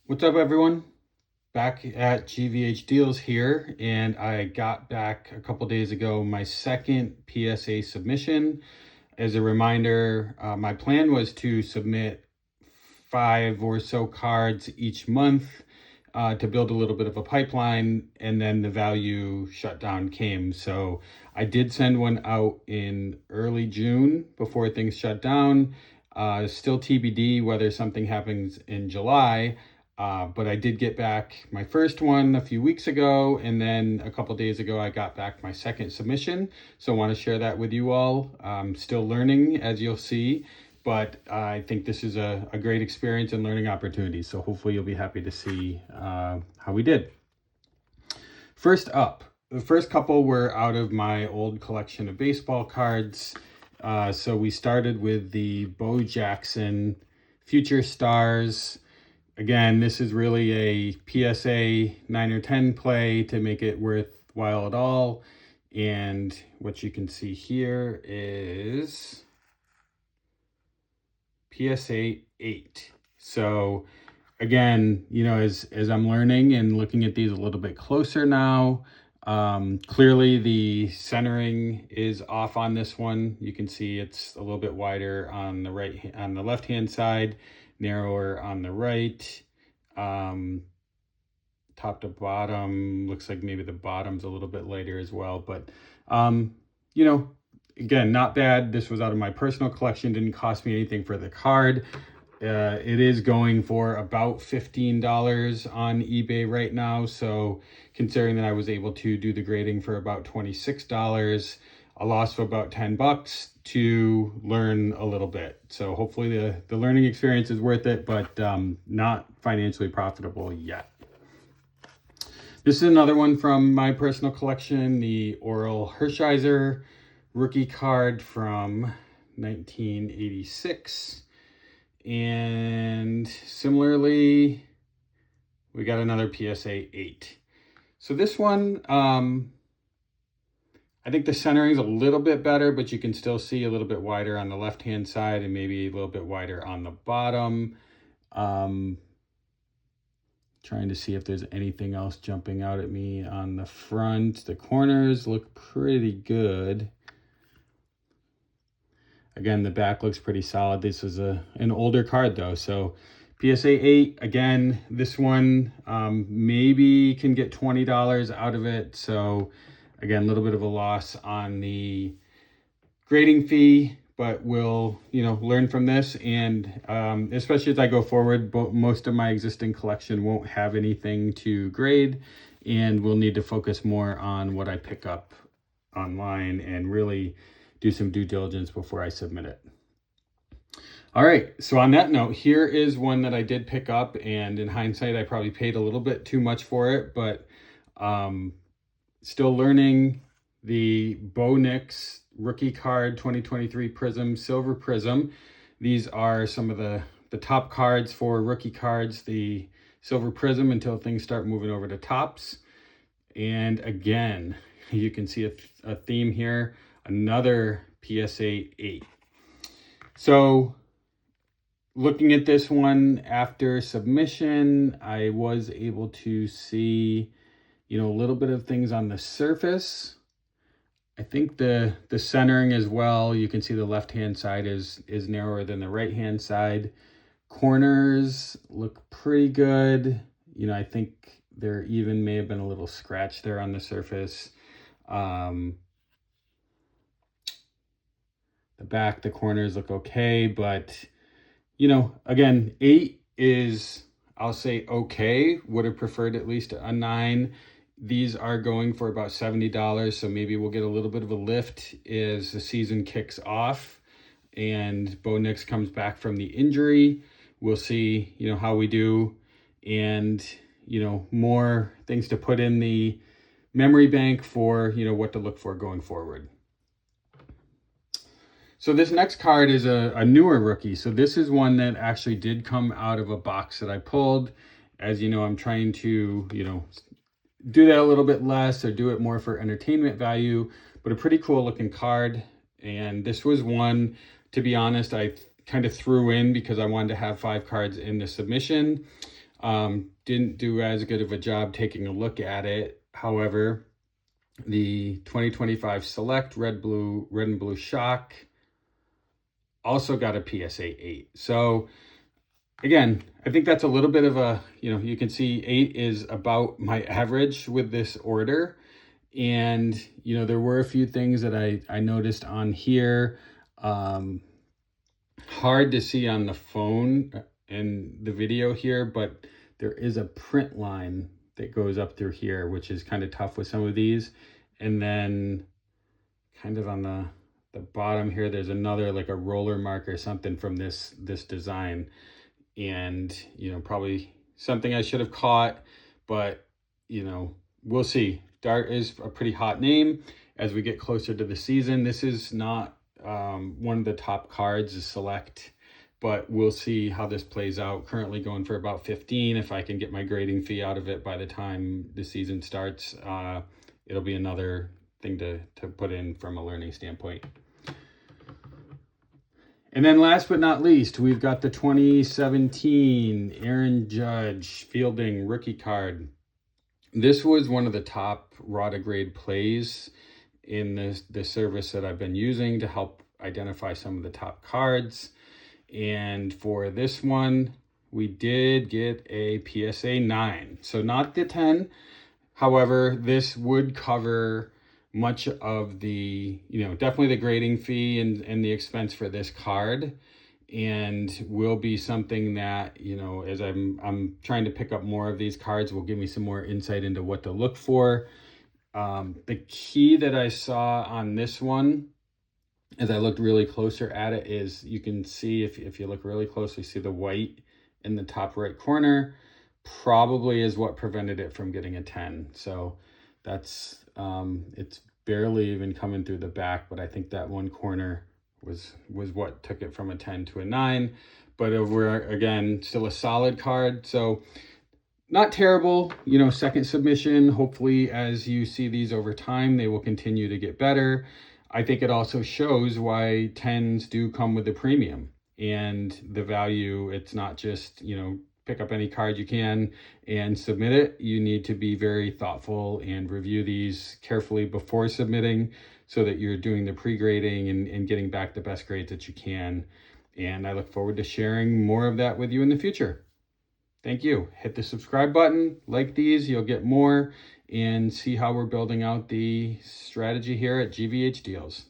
What's up, everyone? Back at GVH Deals here, and I got back a couple days ago my second PSA submission. As a reminder, my plan was to submit 5 or so cards each month to build a little bit of a pipeline, and then the value shutdown came. So I did send one out in early June before things shut down. Still TBD whether something happens in July. But I did get back my first one a few weeks ago, and then a couple days ago I got back my second submission. So I want to share that with you all. I'm still learning, as you'll see, but I think this is a great experience and learning opportunity. So hopefully you'll be happy to see how we did. First up, the first couple were out of my old collection of baseball cards. So we started with the Bo Jackson Future Stars. Again, this is really a PSA 9 or 10 play to make it worthwhile at all. And what you can see here is PSA 8. So again, as I'm learning and looking at these a little bit closer now, clearly the centering is off on this one. You can see it's a little bit wider on the left hand side, narrower on the right. Top to bottom looks like maybe the bottom's a little bit lighter as well, but again, not bad. This was out of my personal collection, didn't cost me anything for the card. It is going for about $15 on eBay right now. So considering that I was able to do the grading for about $26, a loss of about $10 to learn a little bit. So hopefully the learning experience is worth it, but not financially profitable yet. This is another one from my personal collection, the Oral Hershiser rookie card from 1986. And similarly, we got another PSA 8. So this one, I think the centering is a little bit better, but you can still see a little bit wider on the left-hand side and maybe a little bit wider on the bottom. Trying to see if there's anything else jumping out at me on the front. The corners look pretty good. Again, the back looks pretty solid. This is an older card though. So PSA 8, again, this one maybe can get $20 out of it. So again, a little bit of a loss on the grading fee, but we'll learn from this. And especially as I go forward, most of my existing collection won't have anything to grade, and we'll need to focus more on what I pick up online and really do some due diligence before I submit it. All right, so on that note, here is one that I did pick up, and in hindsight, I probably paid a little bit too much for it, but still learning. The Bo Nix rookie card 2023 Prism, Silver Prism. These are some of the top cards for rookie cards, the Silver Prism, until things start moving over to tops. And again, you can see a theme here, another PSA 8. So looking at this one after submission, I was able to see, a little bit of things on the surface. I think the centering as well, you can see the left-hand side is narrower than the right-hand side. Corners look pretty good. I think there even may have been a little scratch there on the surface. The back, the corners look okay, but again, 8 is, I'll say, okay. Would have preferred at least a 9. These are going for about $70, so maybe we'll get a little bit of a lift as the season kicks off and Bo Nix comes back from the injury. We'll see, how we do, and more things to put in the memory bank for what to look for going forward. So this next card is a newer rookie. So this is one that actually did come out of a box that I pulled. As you know, I'm trying to do that a little bit less or do it more for entertainment value, but a pretty cool looking card. And this was one, to be honest, I kind of threw in because I wanted to have 5 cards in the submission. Didn't do as good of a job taking a look at it. However, the 2025 Select Red and Blue Shock also got a PSA 8. So again, I think that's a little bit of a, you can see 8 is about my average with this order. And, there were a few things that I noticed on here. Hard to see on the phone and the video here, but there is a print line that goes up through here, which is kind of tough with some of these. And then kind of on the bottom here, there's another like a roller mark or something from this design. And, probably something I should have caught, but, we'll see. Dart is a pretty hot name as we get closer to the season. This is not one of the top cards, is Select, but we'll see how this plays out. Currently going for about 15. If I can get my grading fee out of it by the time the season starts, it'll be another thing to put in from a learning standpoint. And then last but not least, we've got the 2017 Aaron Judge Fielding rookie card. This was one of the top raw to grade plays in the service that I've been using to help identify some of the top cards. And for this one, we did get a PSA 9. So not the 10. However, this would cover much of the, definitely the grading fee and the expense for this card, and will be something that, as I'm trying to pick up more of these cards, will give me some more insight into what to look for. The key that I saw on this one, as I looked really closer at it, is you can see, if you look really closely, see the white in the top right corner probably is what prevented it from getting a 10. So that's it's barely even coming through the back, but I think that one corner was what took it from a 10 to a 9. But over, again, still a solid card. So not terrible, second submission. Hopefully as you see these over time, they will continue to get better. I think it also shows why 10s do come with a premium and the value. It's not just, pick up any card you can and submit it. You need to be very thoughtful and review these carefully before submitting so that you're doing the pre-grading and getting back the best grades that you can. And I look forward to sharing more of that with you in the future. Thank you. Hit the subscribe button, like these, you'll get more, and see how we're building out the strategy here at GVH Deals.